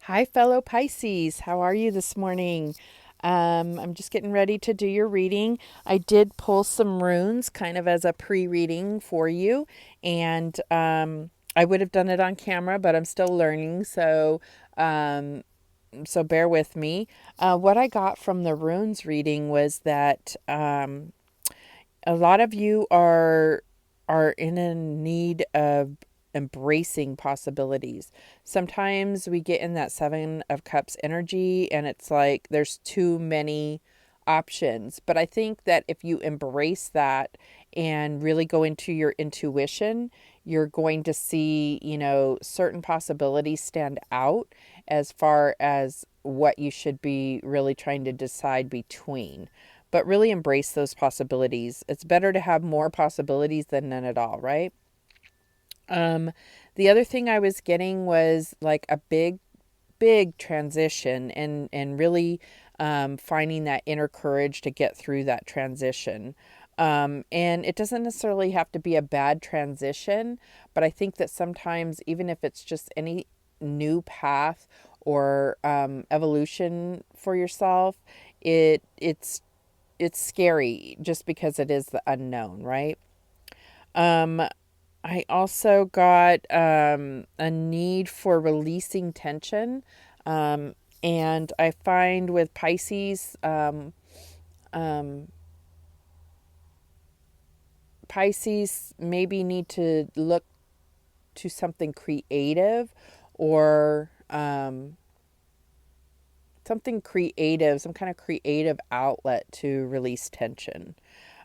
Hi, fellow Pisces. How are you this morning? I'm just getting ready to do your reading. I did pull some runes kind of as a pre reading for you, and I would have done it on camera, but I'm still learning. So bear with me. What I got from the runes reading was that a lot of you are in a need of embracing possibilities. Sometimes we get in that 7 of cups energy and it's like there's too many options. But I think that if you embrace that and really go into your intuition, you're going to see, certain possibilities stand out as far as what you should be really trying to decide between, but really embrace those possibilities. It's better to have more possibilities than none at all, right? Um, the other thing I was getting was like a big transition, and really finding that inner courage to get through that transition. And it doesn't necessarily have to be a bad transition, but I think that sometimes, even if it's just any new path or evolution for yourself, it's scary just because it is the unknown, right? Um, I also got a need for releasing tension. And I find with Pisces, um, Pisces maybe need to look to something creative, or something creative, some kind of creative outlet to release tension.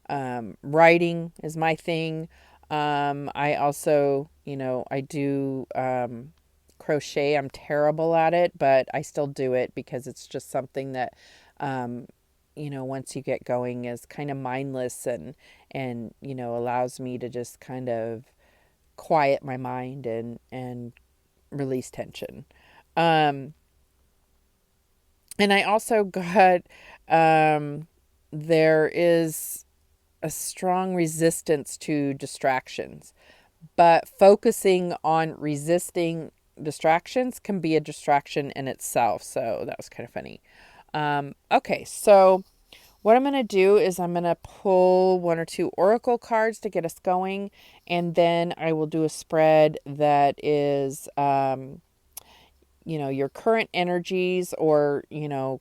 Writing is my thing. I also, I do crochet. I'm terrible at it, but I still do it because it's just something that, um, once you get going, is kind of mindless, and allows me to just kind of quiet my mind and release tension. Um, and I also got, um, there is a strong resistance to distractions, but focusing on resisting distractions can be a distraction in itself. So that was kind of funny. Okay, so what I'm going to do is I'm going to pull one or two oracle cards to get us going, and then I will do a spread that is, your current energies, or,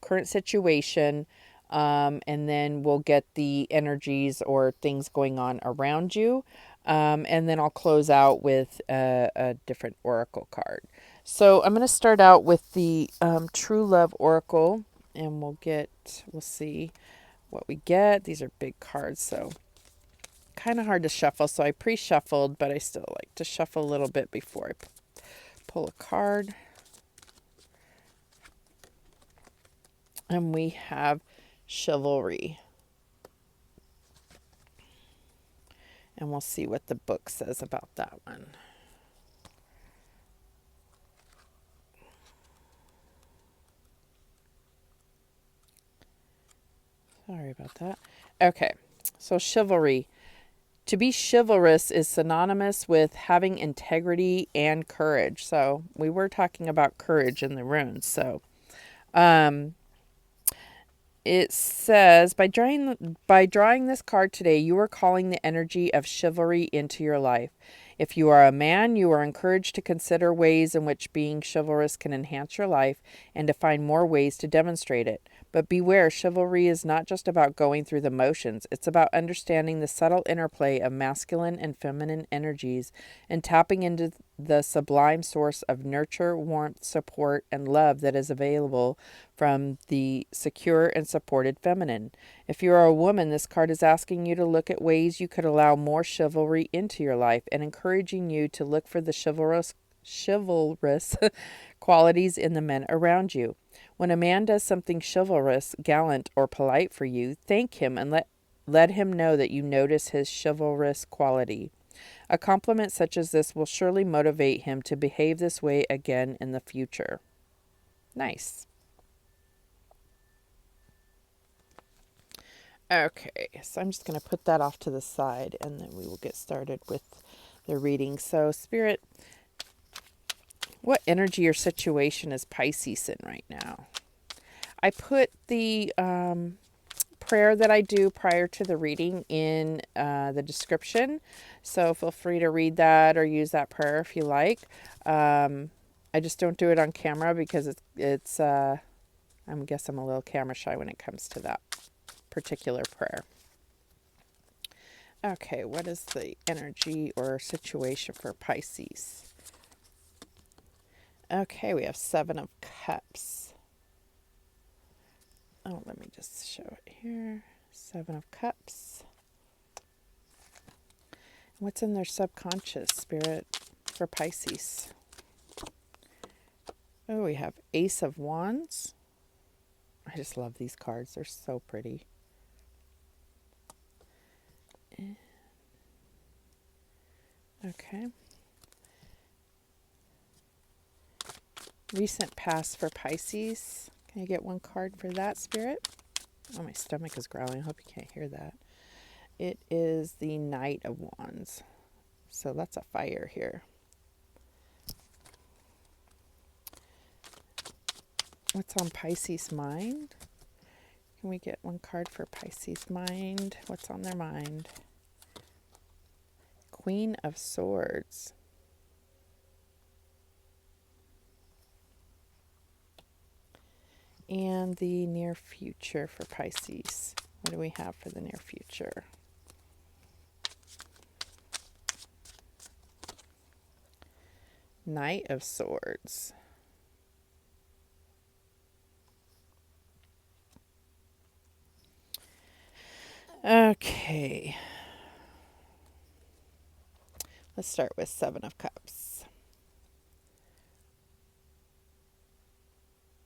current situation. And then we'll get the energies or things going on around you. And then I'll close out with a different oracle card. So I'm going to start out with the True Love Oracle, and we'll see what we get. These are big cards, so kind of hard to shuffle. So I pre-shuffled, but I still like to shuffle a little bit before I pull a card. And we have chivalry. And we'll see what the book says about that one. Sorry about that. Okay, so chivalry. To be chivalrous is synonymous with having integrity and courage. So we were talking about courage in the runes. So um, it says, by drawing this card today, you are calling the energy of chivalry into your life. If you are a man, you are encouraged to consider ways in which being chivalrous can enhance your life, and to find more ways to demonstrate it. But beware, chivalry is not just about going through the motions. It's about understanding the subtle interplay of masculine and feminine energies, and tapping into the sublime source of nurture, warmth, support, and love that is available from the secure and supported feminine. If you are a woman, this card is asking you to look at ways you could allow more chivalry into your life, and encouraging you to look for the chivalrous qualities in the men around you. When a man does something chivalrous, gallant, or polite for you, thank him and let him know that you notice his chivalrous quality. A compliment such as this will surely motivate him to behave this way again in the future. Nice. Okay, so I'm just going to put that off to the side, and then we will get started with the reading. So, Spirit, What energy or situation is Pisces in right now? I put the prayer that I do prior to the reading in the description. So feel free to read that or use that prayer if you like. I just don't do it on camera because it's I guess I'm a little camera shy when it comes to that particular prayer. Okay, what is the energy or situation for Pisces? Okay, we have 7 of Cups. Oh, let me just show it here. 7 of Cups. What's in their subconscious, Spirit, for Pisces? Oh, we have Ace of Wands. I just love these cards. They're so pretty. Okay. Recent past for Pisces. Can I get one card for that, Spirit? Oh, my stomach is growling. I hope you can't hear that. It is the Knight of Wands. So that's a fire here. What's on Pisces' mind? Can we get one card for Pisces' mind? What's on their mind? Queen of Swords. And the near future for Pisces. What do we have for the near future? Knight of Swords. Okay. Let's start with 7 of Cups.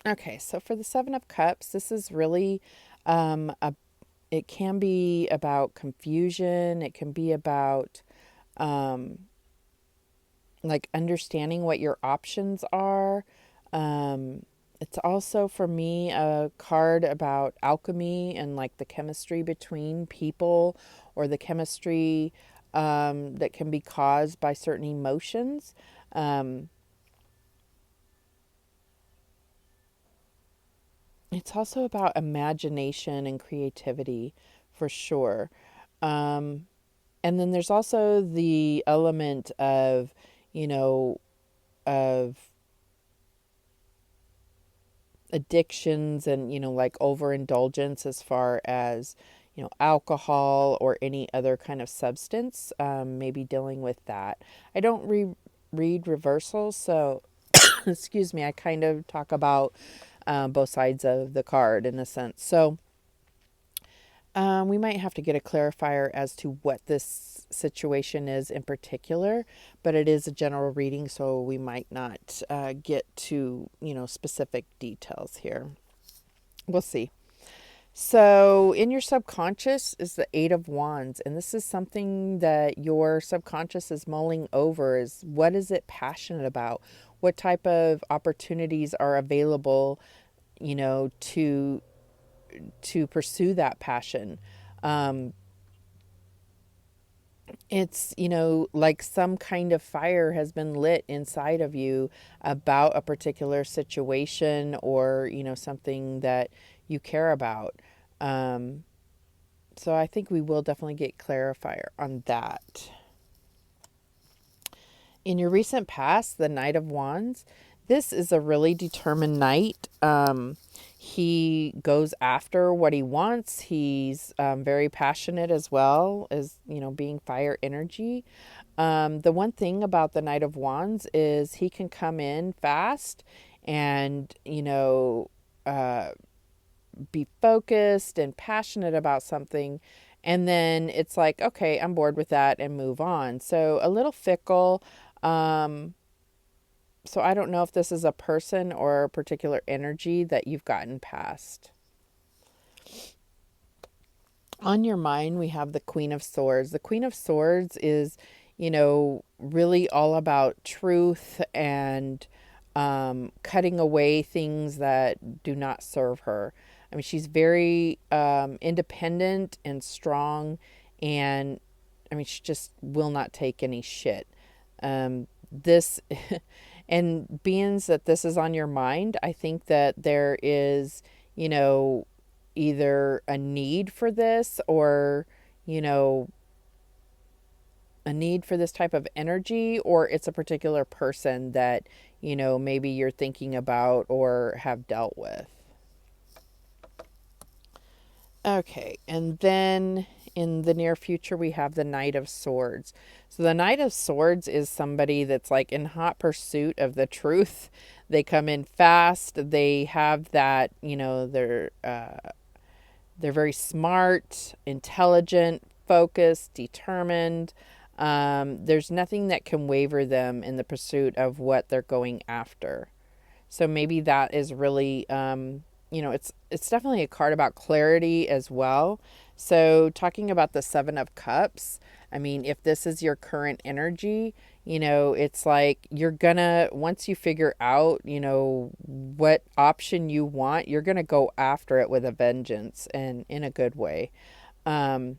Okay, so for the 7 of Cups, this is really, it can be about confusion. It can be about, like understanding what your options are. It's also for me a card about alchemy and like the chemistry between people or the chemistry that can be caused by certain emotions. It's also about imagination and creativity for sure. And then there's also the element of, you know, of addictions and, you know, like overindulgence as far as, you know, alcohol or any other kind of substance, maybe dealing with that. I don't read reversals, so excuse me, I kind of talk about both sides of the card in a sense. So we might have to get a clarifier as to what this situation is in particular, but it is a general reading, so we might not get to, you know, specific details here. We'll see. So in your subconscious is the 8 of Wands, and this is something that your subconscious is mulling over. Is what is it passionate about? What type of opportunities are available, you know, to pursue that passion? It's, you know, like some kind of fire has been lit inside of you about a particular situation or, you know, something that you care about. So I think we will definitely get clarifier on that. In your recent past, the Knight of Wands, this is a really determined knight. He goes after what he wants. He's very passionate as well as, you know, being fire energy. The one thing about the Knight of Wands is he can come in fast and, you know, be focused and passionate about something. And then it's like, okay, I'm bored with that and move on. So a little fickle. So I don't know if this is a person or a particular energy that you've gotten past. On your mind, we have the Queen of Swords. The Queen of Swords is, you know, really all about truth and cutting away things that do not serve her. I mean, she's very independent and strong, and I mean, she just will not take any shit. This, And being that this is on your mind, I think that there is, you know, either a need for this or, you know, a need for this type of energy, or it's a particular person that, you know, maybe you're thinking about or have dealt with. Okay, and then in the near future, we have the Knight of Swords. So the Knight of Swords is somebody that's like in hot pursuit of the truth. They come in fast. They have that, you know, they're very smart, intelligent, focused, determined. There's nothing that can waver them in the pursuit of what they're going after. So maybe that is really, you know, it's definitely a card about clarity as well. So talking about the Seven of Cups, I mean, if this is your current energy, you know, it's like you're gonna, once you figure out, you know, what option you want, you're gonna go after it with a vengeance and in a good way. Um,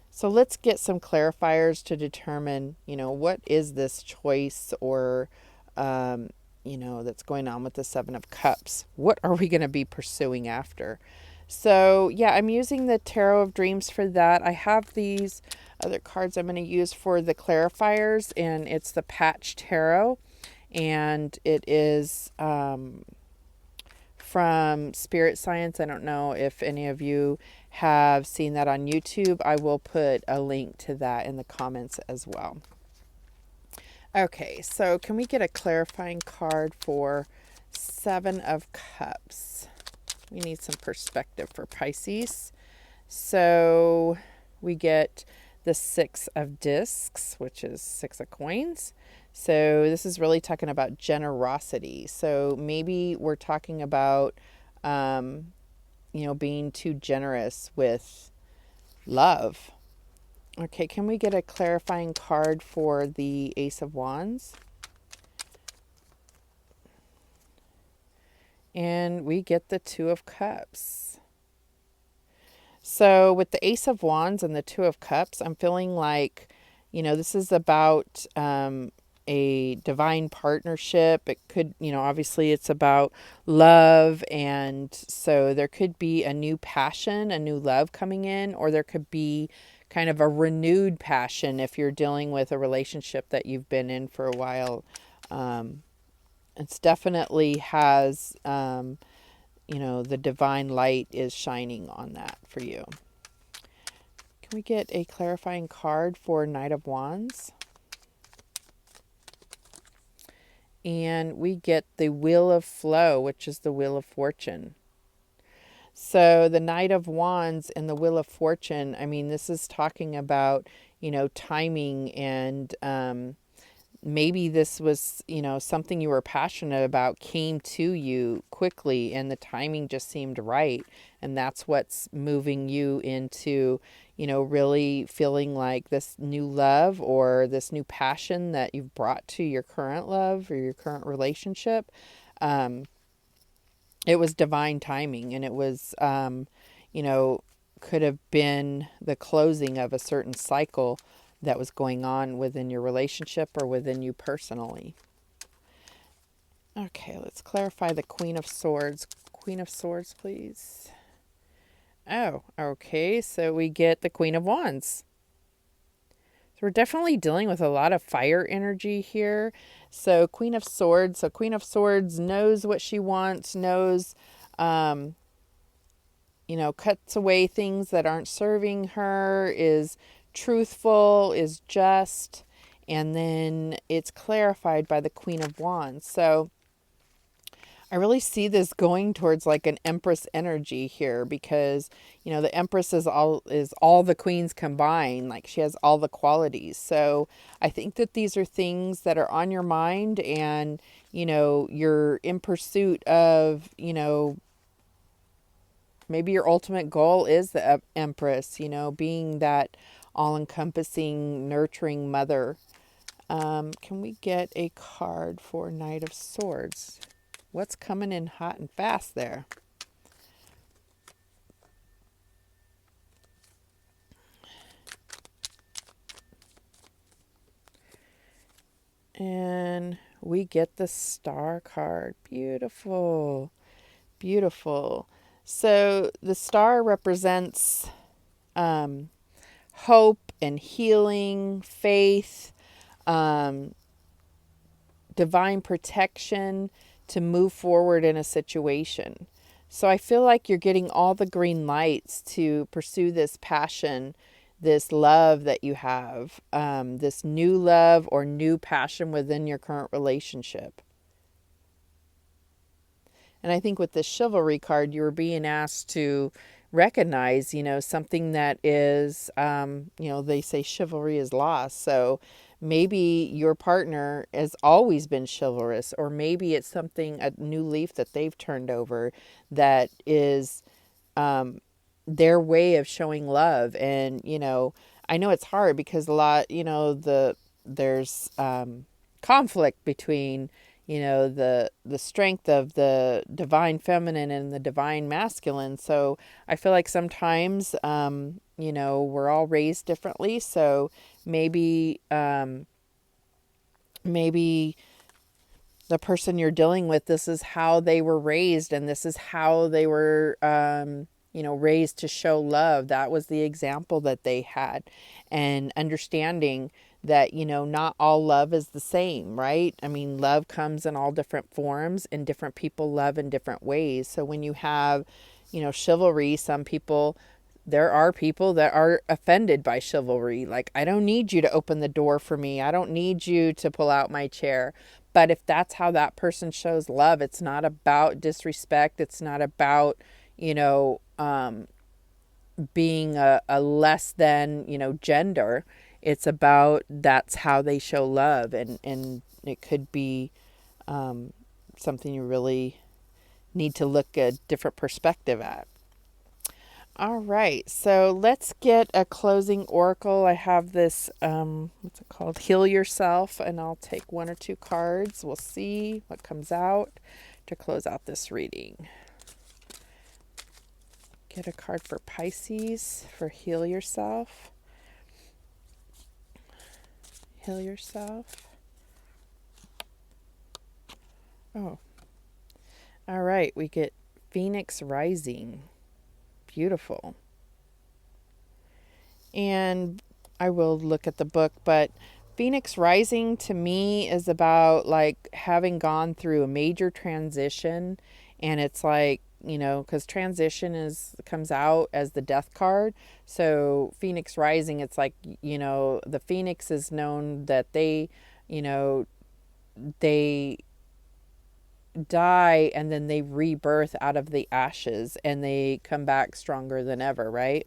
so let's get some clarifiers to determine, you know, what is this choice or, um, you know, that's going on with the Seven of Cups. What are we going to be pursuing after? So, yeah, I'm using the Tarot of Dreams for that. I have these other cards I'm going to use for the clarifiers, and it's the Patch Tarot, and it is from Spirit Science. I don't know if any of you have seen that on YouTube. I will put a link to that in the comments as well. Okay, so can we get a clarifying card for Seven of Cups? We need some perspective for Pisces. So we get the Six of Discs, which is Six of Coins. So this is really talking about generosity. So maybe we're talking about, you know, being too generous with love. Okay, can we get a clarifying card for the Ace of Wands? And we get the Two of Cups. So with the Ace of Wands and the Two of Cups, I'm feeling like, you know, this is about a divine partnership. It could, you know, obviously it's about love. And so there could be a new passion, a new love coming in, or there could be kind of a renewed passion if you're dealing with a relationship that you've been in for a while. It's definitely has, you know, the divine light is shining on that for you. Can we get a clarifying card for Knight of Wands? And we get the Wheel of Flow, which is the Wheel of Fortune. So the Knight of Wands and the Wheel of Fortune, I mean, this is talking about, you know, timing and maybe this was, you know, something you were passionate about came to you quickly and the timing just seemed right. And that's what's moving you into, you know, really feeling like this new love or this new passion that you've brought to your current love or your current relationship. It was divine timing, and it was, you know, could have been the closing of a certain cycle that was going on within your relationship or within you personally. Okay, let's clarify the Queen of Swords. Queen of Swords, please. Oh, okay, so we get the Queen of Wands. So we're definitely dealing with a lot of fire energy here. So Queen of Swords. So Queen of Swords knows what she wants, knows, you know, cuts away things that aren't serving her, is truthful, is just, and then it's clarified by the Queen of Wands. So I really see this going towards like an Empress energy here because, you know, the Empress is all the queens combined. Like she has all the qualities. So I think that these are things that are on your mind and, you know, you're in pursuit of, you know, maybe your ultimate goal is the Empress, you know, being that all-encompassing, nurturing mother. Can we get a card for Knight of Swords? What's coming in hot and fast there? And we get the Star card. Beautiful. Beautiful. So the star represents hope and healing, faith, um, divine protection to move forward in a situation. So I feel like you're getting all the green lights to pursue this passion, this love that you have, this new love or new passion within your current relationship. And I think with this chivalry card, you were being asked to recognize, something that is, they say chivalry is lost. So maybe your partner has always been chivalrous, or maybe it's something, a new leaf that they've turned over that is their way of showing love. And, I know it's hard because a lot, there's conflict between the strength of the divine feminine and the divine masculine. So I feel like sometimes we're all raised differently. So maybe maybe the person you're dealing with, this is how they were raised, and this is how they were raised to show love. That was the example that they had. And understanding that, not all love is the same, right? I mean, love comes in all different forms, and different people love in different ways. So when you have, chivalry, there are people that are offended by chivalry. Like, I don't need you to open the door for me. I don't need you to pull out my chair. But if that's how that person shows love, it's not about disrespect. It's not about, being a less than, gender. It's about that's how they show love. And it could be something you really need to look a different perspective at. All right, so let's get a closing oracle. I have this, what's it called? Heal Yourself, and I'll take one or two cards. We'll see what comes out to close out this reading. Get a card for Pisces for Heal Yourself. Heal Yourself. Oh, all right, we get Phoenix Rising. Beautiful. And I will look at the book, but Phoenix Rising to me is about like having gone through a major transition. And it's like, because transition comes out as the death card. So Phoenix Rising, it's like, the Phoenix is known that they die and then they rebirth out of the ashes and they come back stronger than ever, right?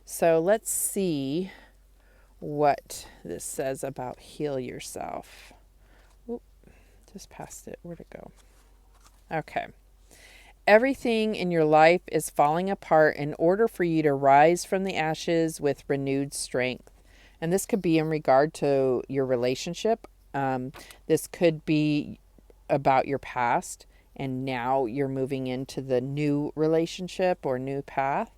So let's see what this says about Heal Yourself. Oop, just passed it. Where'd it go? Okay. Everything in your life is falling apart in order for you to rise from the ashes with renewed strength. And this could be in regard to your relationship. This could be about your past, and now you're moving into the new relationship or new path.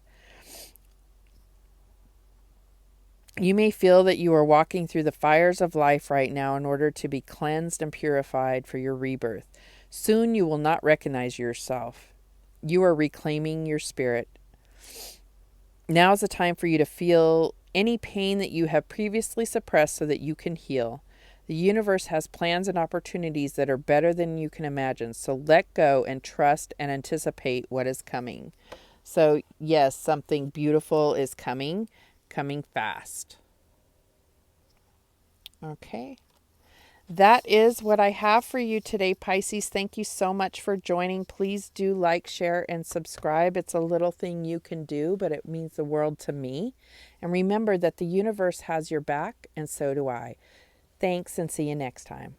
You may feel that you are walking through the fires of life right now in order to be cleansed and purified for your rebirth. Soon you will not recognize yourself. You are reclaiming your spirit. Now is the time for you to feel any pain that you have previously suppressed so that you can heal. The universe has plans and opportunities that are better than you can imagine. So let go and trust and anticipate what is coming. So yes, something beautiful is coming fast. Okay. That is what I have for you today, Pisces. Thank you so much for joining. Please do like, share, and subscribe. It's a little thing you can do, but it means the world to me. And remember that the universe has your back, and so do I. Thanks, and see you next time.